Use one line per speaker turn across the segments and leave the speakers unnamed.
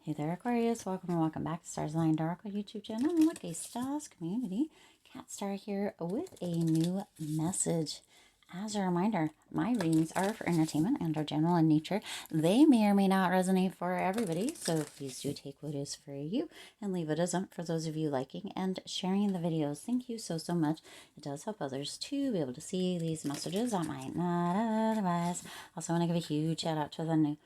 Hey there, Aquarius. Welcome and welcome back to Stars Aligned Oracle YouTube channel and Lucky Stars community. Cat Star here with a new message. As a reminder, my readings are for entertainment and are general in nature. They may or may not resonate for everybody, so please do take what is for you and leave it as for those of you liking and sharing the videos. Thank you so much. It does help others to be able to see these messages that might not otherwise. Also want to give a huge shout out to the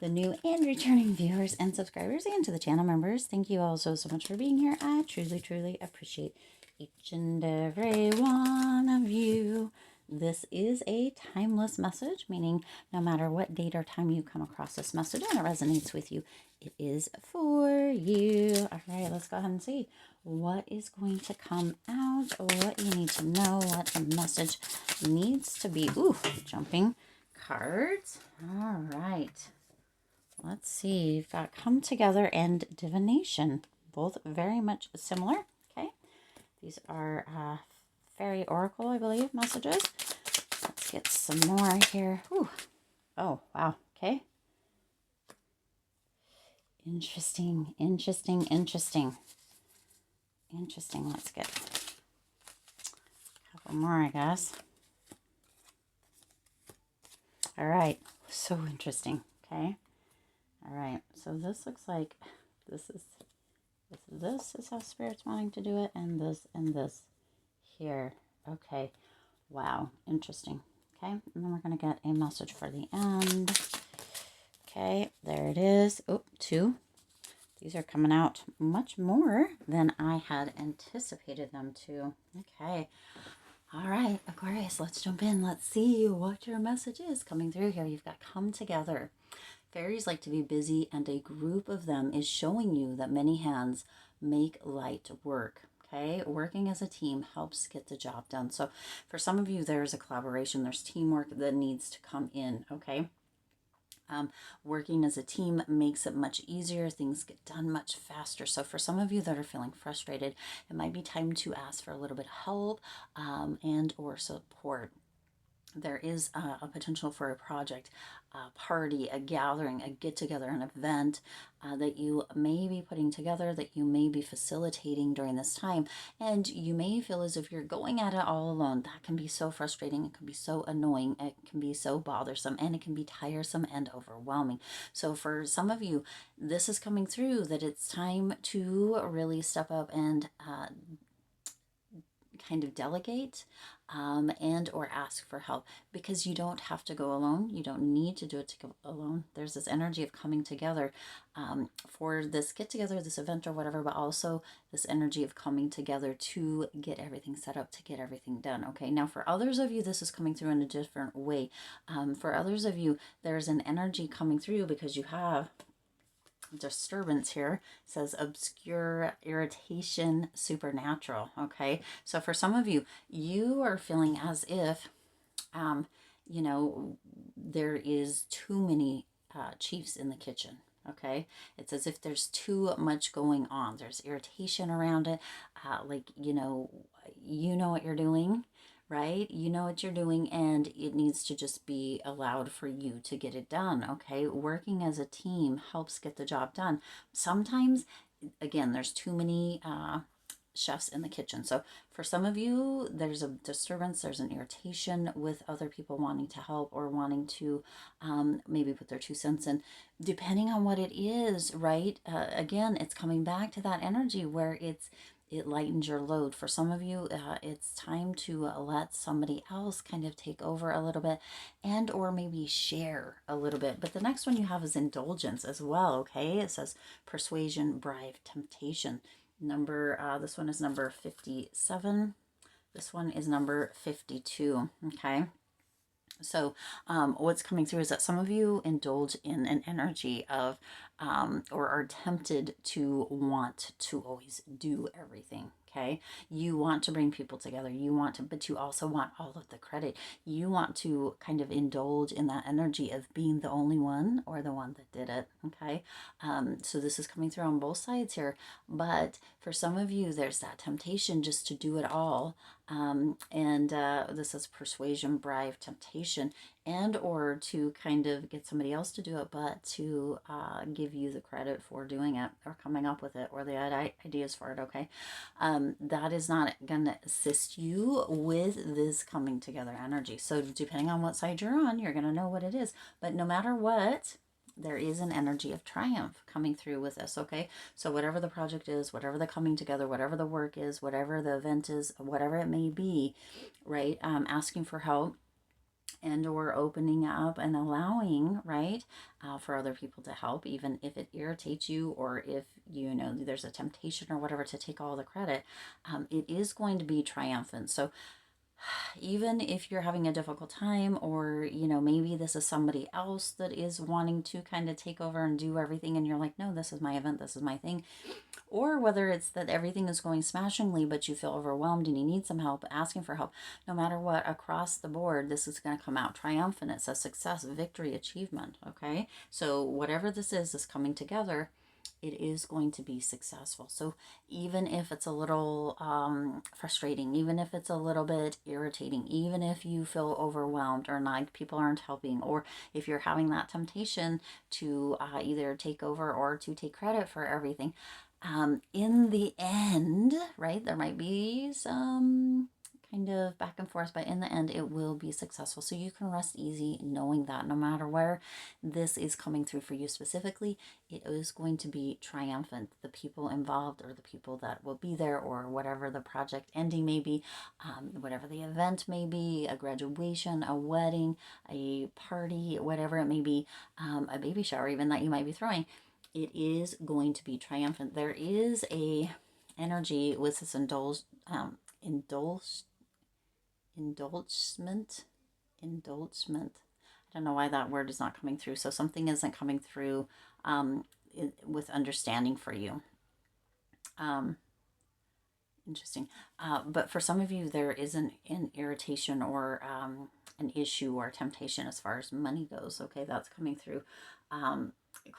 new and returning viewers and subscribers, and to the channel members. Thank you all so much for being here. I truly appreciate each and every one of you. This is a timeless message, meaning no matter what date or time you come across this message and it resonates with you, it is for you. All right, let's go ahead and see what is going to come out, what you need to know, what the message needs to be. Ooh, jumping cards. All right. Let's see, you've got Come Together and Divination, both very much similar, okay? These are fairy oracle, I believe, messages. Let's get some more here. Whew. Oh, wow, okay. Interesting. Let's get a couple more, I guess. All right, so interesting, okay? All right, so this looks like this is how Spirit's wanting to do it, and this here. Okay, wow, interesting. Okay, and then we're going to get a message for the end. Okay, there it is. Oh, two. These are coming out much more than I had anticipated them to. Okay. All right, Aquarius, let's jump in. Let's see what your message is coming through here. You've got Come Together. Fairies like to be busy, and a group of them is showing you that many hands make light work. Okay, working as a team helps get the job done. So for some of you, there's a collaboration, there's teamwork that needs to come in. Okay, working as a team makes it much easier. Things get done much faster. So for some of you that are feeling frustrated, it might be time to ask for a little bit of help and or support. There is a potential for a project, a party, a gathering, a get-together, an event that you may be putting together, that you may be facilitating during this time, and you may feel as if you're going at it all alone. That can be so frustrating. It can be so annoying. It can be so bothersome, and it can be tiresome and overwhelming. So for some of you, this is coming through that it's time to really step up and kind of delegate and or ask for help, because you don't have to go alone. You don't need to do it alone. There's this energy of coming together for this get together, this event or whatever, but also this energy of coming together to get everything set up, to get everything done. Okay, now for others of you, this is coming through in a different way. For others of you, there's an energy coming through because you have disturbance here. It says obscure, irritation, supernatural. Okay, so for some of you, you are feeling as if you know, there is too many chiefs in the kitchen. Okay, it's as if there's too much going on. There's irritation around it. Like, you know what you're doing, right? You know what you're doing, and it needs to just be allowed for you to get it done. Okay, working as a team helps get the job done. Sometimes, again, there's too many chefs in the kitchen. So for some of you, there's a disturbance, there's an irritation with other people wanting to help or wanting to maybe put their 2 cents in, depending on what it is, right? Again, it's coming back to that energy where it lightens your load. For some of you, it's time to let somebody else kind of take over a little bit and or maybe share a little bit. But the next one you have is indulgence as well. Okay, it says persuasion, bribe, temptation. This one is number 57. This one is number 52. Okay. So what's coming through is that some of you indulge in an energy of or are tempted to want to always do everything. Okay, you want to bring people together, you want to, but you also want all of the credit. You want to kind of indulge in that energy of being the only one or the one that did it. Okay, so this is coming through on both sides here, but for some of you there's that temptation just to do it all, and this is persuasion, bribe, temptation, and or to kind of get somebody else to do it, but to give you the credit for doing it or coming up with it or the ideas for it. Okay, that is not going to assist you with this coming together energy. So depending on what side you're on, you're going to know what it is. But no matter what, there is an energy of triumph coming through with this. Okay, so whatever the project is, whatever the coming together, whatever the work is, whatever the event is, whatever it may be, right, asking for help and or opening up and allowing, right, for other people to help, even if it irritates you or if you know there's a temptation or whatever to take all the credit, it is going to be triumphant. So even if you're having a difficult time, or you know, maybe this is somebody else that is wanting to kind of take over and do everything, and you're like, no, this is my event, this is my thing, or whether it's that everything is going smashingly but you feel overwhelmed and you need some help, asking for help, no matter what, across the board this is going to come out triumphant. It says success, victory, achievement. Okay, so whatever this is coming together, it is going to be successful. So even if it's a little frustrating, even if it's a little bit irritating, even if you feel overwhelmed or like people aren't helping, or if you're having that temptation to either take over or to take credit for everything, in the end, right, there might be some kind of back and forth, but in the end it will be successful. So you can rest easy knowing that no matter where this is coming through for you specifically, it is going to be triumphant. The people involved, or the people that will be there, or whatever the project ending may be, whatever the event may be, a graduation, a wedding, a party, whatever it may be, a baby shower even that you might be throwing, it is going to be triumphant. There is a energy with this indulgement. I don't know why that word is not coming through. So something isn't coming through with understanding for you. Interesting. But for some of you, there isn't an irritation or an issue or temptation as far as money goes. Okay, that's coming through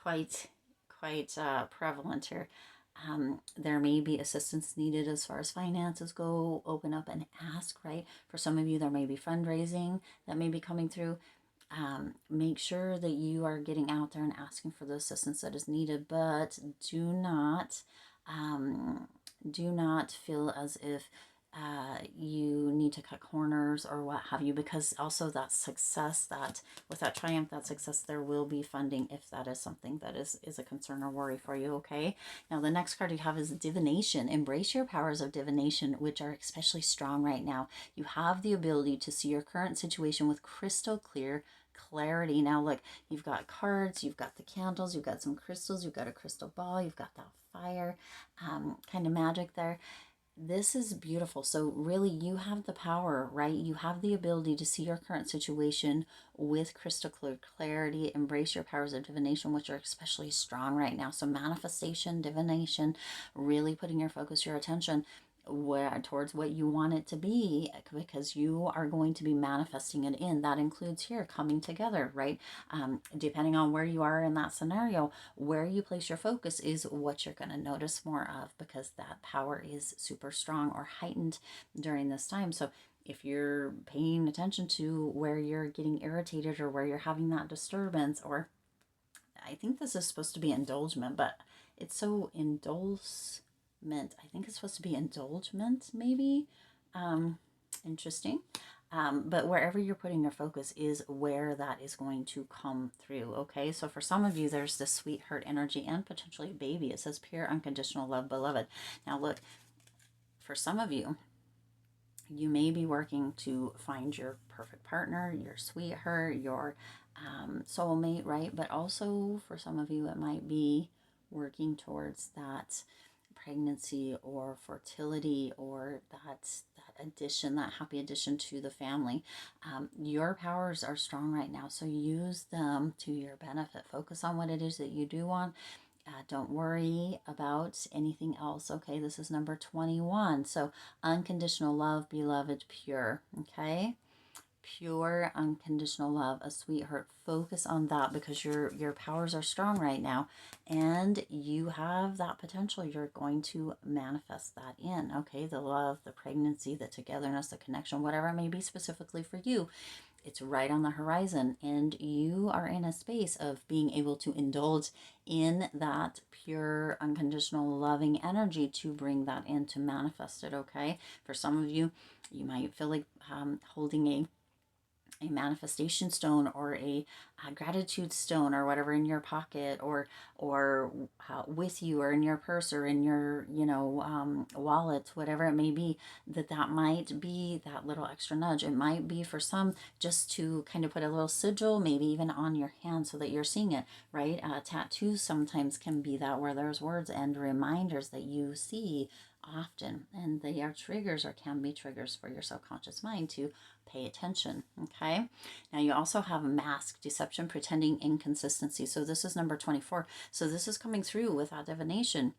quite prevalent here. There may be assistance needed as far as finances go. Open up and ask, right? For some of you, there may be fundraising that may be coming through. Make sure that you are getting out there and asking for the assistance that is needed, but do not feel as if you need to cut corners or what have you, because also that success, that with that triumph, that success, there will be funding if that is something that is a concern or worry for you. Okay, now the next card you have is Divination. Embrace your powers of divination, which are especially strong right now. You have the ability to see your current situation with crystal clear clarity. Now look, you've got cards, you've got the candles, you've got some crystals, you've got a crystal ball, you've got that fire kind of magic there. This is beautiful. So really you have the power, right? You have the ability to see your current situation with crystal clear clarity. Embrace your powers of divination, which are especially strong right now. So manifestation, divination, really putting your focus, your attention towards what you want it to be, because you are going to be manifesting it in. That includes here coming together, right? Depending on where you are in that scenario, where you place your focus is what you're going to notice more of, because that power is super strong or heightened during this time. So if you're paying attention to where you're getting irritated or where you're having that disturbance, or I think this is supposed to be indulgement, but it's so I think it's supposed to be indulgement, maybe. Interesting. But wherever you're putting your focus is where that is going to come through. Okay, so for some of you, there's this sweetheart energy and potentially a baby. It says pure unconditional love, beloved. Now look, for some of you, you may be working to find your perfect partner, your sweetheart, your soulmate, right? But also for some of you, it might be working towards that pregnancy or fertility, or that addition, that happy addition to the family. Your powers are strong right now, so use them to your benefit. Focus on what it is that you do want, Don't worry about anything else. Okay, this is number 21. So unconditional love, beloved, pure. Okay, pure unconditional love, a sweetheart. Focus on that, because your powers are strong right now, and you have that potential. You're going to manifest that in. Okay, the love, the pregnancy, the togetherness, the connection, whatever it may be specifically for you, it's right on the horizon, and you are in a space of being able to indulge in that pure unconditional loving energy to bring that in, to manifest it. Okay, for some of you, you might feel like holding a manifestation stone, or a gratitude stone, or whatever, in your pocket, or with you, or in your purse, or in your wallet, whatever it may be, that might be that little extra nudge. It might be for some just to kind of put a little sigil, maybe even on your hand, so that you're seeing it, right? Tattoos sometimes can be that, where there's words and reminders that you see often, and they are triggers, or can be triggers for your subconscious mind to pay attention. Okay, now you also have mask, deception, pretending, inconsistency. So this is number 24. So this is coming through with that divination.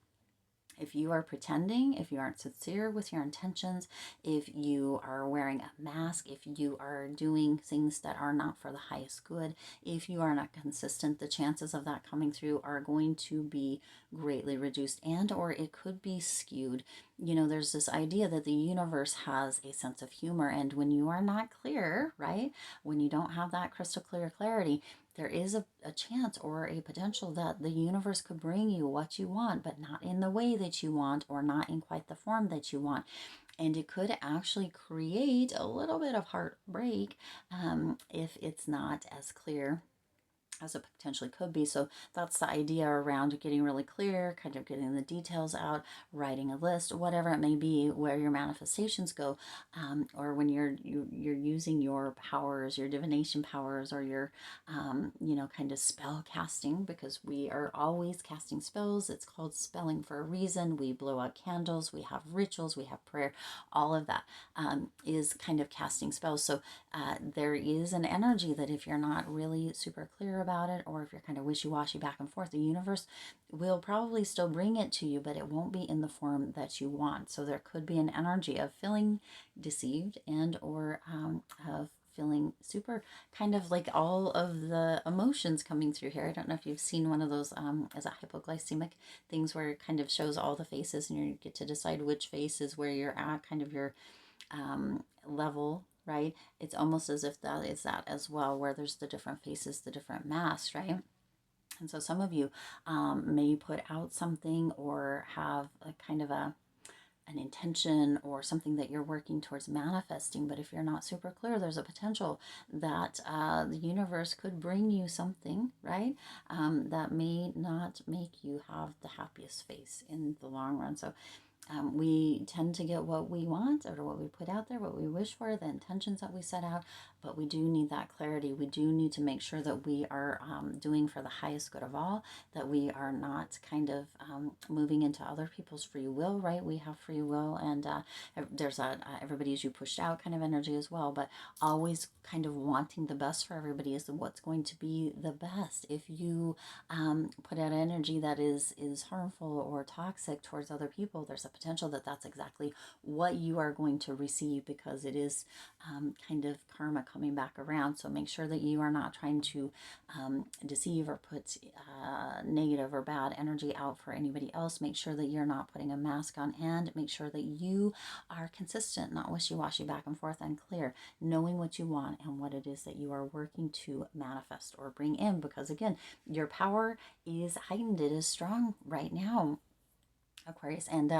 If you are pretending, if you aren't sincere with your intentions, if you are wearing a mask, if you are doing things that are not for the highest good, if you are not consistent, the chances of that coming through are going to be greatly reduced, and or it could be skewed. There's this idea that the universe has a sense of humor, and when you are not clear, right, when you don't have that crystal clear clarity, there is a chance, or a potential, that the universe could bring you what you want, but not in the way that you want, or not in quite the form that you want. And it could actually create a little bit of heartbreak if it's not as clear as it potentially could be. So that's the idea around getting really clear, kind of getting the details out, writing a list, whatever it may be, where your manifestations go, or when you're using your powers, your divination powers, or your kind of spell casting, because we are always casting spells. It's called spelling for a reason. We blow out candles, we have rituals, we have prayer. All of that is kind of casting spells. So there is an energy that if you're not really super clear about it, or if you're kind of wishy-washy back and forth, the universe will probably still bring it to you, but it won't be in the form that you want. So there could be an energy of feeling deceived, and or of feeling super kind of like all of the emotions coming through here. I don't know if you've seen one of those as a hypoglycemic things, where it kind of shows all the faces, and you get to decide which face is where you're at, kind of your level, right? It's almost as if that is that as well, where there's the different faces, the different masks, right? And so some of you may put out something, or have a kind of an intention, or something that you're working towards manifesting. But if you're not super clear, there's a potential that the universe could bring you something, right? That may not make you have the happiest face in the long run. So we tend to get what we want, or what we put out there, what we wish for, the intentions that we set out, but we do need that clarity. We do need to make sure that we are doing for the highest good of all, that we are not kind of moving into other people's free will, right? We have free will, and there's a everybody is you pushed out kind of energy as well, but always kind of wanting the best for everybody is what's going to be the best. If you put out energy that is harmful or toxic towards other people, there's a potential that that's exactly what you are going to receive, because it is kind of karma coming back around. So make sure that you are not trying to deceive, or put negative or bad energy out for anybody else. Make sure that you're not putting a mask on, and make sure that you are consistent, not wishy-washy back and forth, and clear, knowing what you want and what it is that you are working to manifest or bring in. Because again, your power is heightened, it is strong right now, Aquarius, and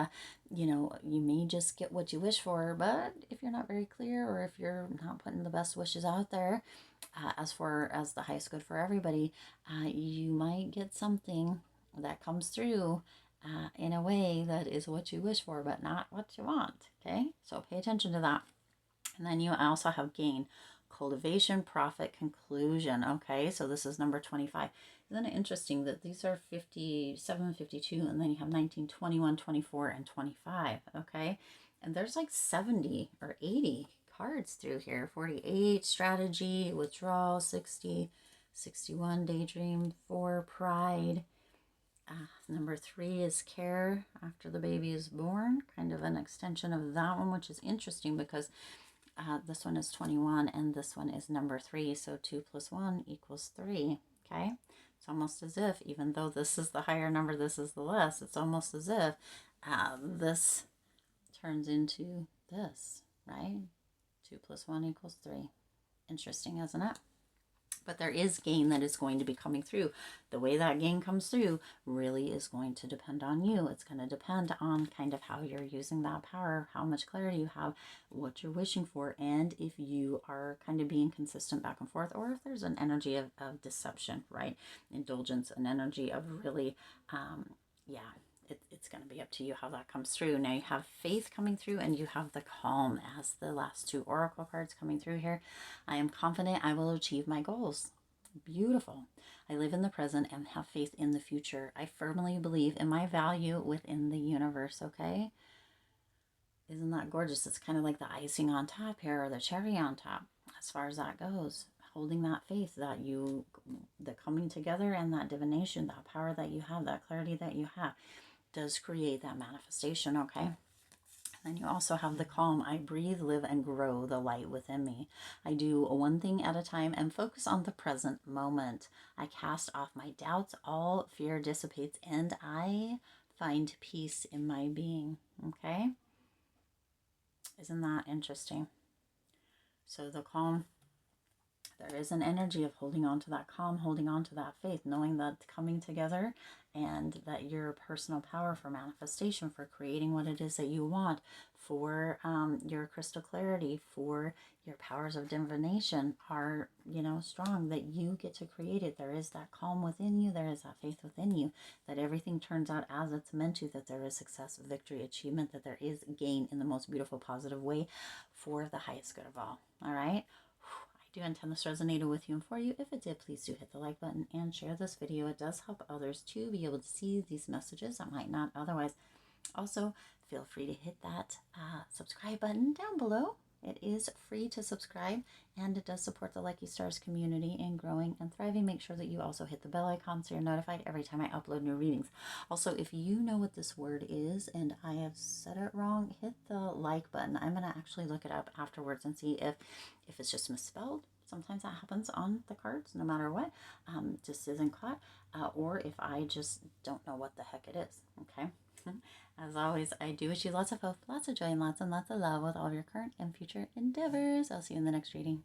you may just get what you wish for, but if you're not very clear, or if you're not putting the best wishes out there as far as the highest good for everybody, you might get something that comes through in a way that is what you wish for, but not what you want. Okay, so pay attention to that. And then you also have gain, cultivation, profit, conclusion. Okay, so this is number 25. Isn't it interesting that these are 57, 52, and then you have 19, 21, 24, and 25. Okay, and there's like 70 or 80 cards through here. 48, strategy, withdrawal, 60, 61, daydream, 4, pride, Number 3 is care after the baby is born, kind of an extension of that one, which is interesting because this one is 21 and this one is number 3. So 2 plus 1 equals 3. Okay. It's almost as if, even though this is the higher number, this is the less, it's almost as if this turns into this, right? 2 plus 1 equals 3. Interesting, isn't it? But there is gain that is going to be coming through. The way that gain comes through really is going to depend on you. It's going to depend on kind of how you're using that power, how much clarity you have, what you're wishing for, and if you are kind of being consistent back and forth, or if there's an energy of deception, right? Indulgence, an energy of really, yeah, it's going to be up to you how that comes through. Now you have faith coming through and you have the calm as the last 2 oracle cards coming through here. I am confident I will achieve my goals. Beautiful. I live in the present and have faith in the future. I firmly believe in my value within the universe, okay? Isn't that gorgeous? It's kind of like the icing on top here, or the cherry on top, as far as that goes. Holding that faith that the coming together and that divination, that power that you have, that clarity that you have, does create that manifestation, okay? And you also have the calm. I breathe, live, and grow the light within me. I do one thing at a time and focus on the present moment. I cast off my doubts. All fear dissipates, and I find peace in my being, okay? Isn't that interesting? So the calm, there is an energy of holding on to that calm, holding on to that faith, knowing that coming together and that your personal power for manifestation, for creating what it is that you want, for your crystal clarity, for your powers of divination are, strong, that you get to create it. There is that calm within you. There is that faith within you, that everything turns out as it's meant to, that there is success, victory, achievement, that there is gain in the most beautiful, positive way for the highest good of all. All right. I do intend this resonated with you and for you. If it did, please do hit the like button and share this video. It does help others to be able to see these messages that might not otherwise. Also, feel free to hit that subscribe button down below. It is free to subscribe, and it does support the Lucky Stars community in growing and thriving. Make sure that you also hit the bell icon so you're notified every time I upload new readings. Also, if you know what this word is and I have said it wrong, hit the like button. I'm going to actually look it up afterwards and see if it's just misspelled. Sometimes that happens on the cards, no matter what. Just isn't caught. Or if I just don't know what the heck it is, okay? As always, I do wish you lots of hope, lots of joy, and lots of love with all of your current and future endeavors. I'll see you in the next reading.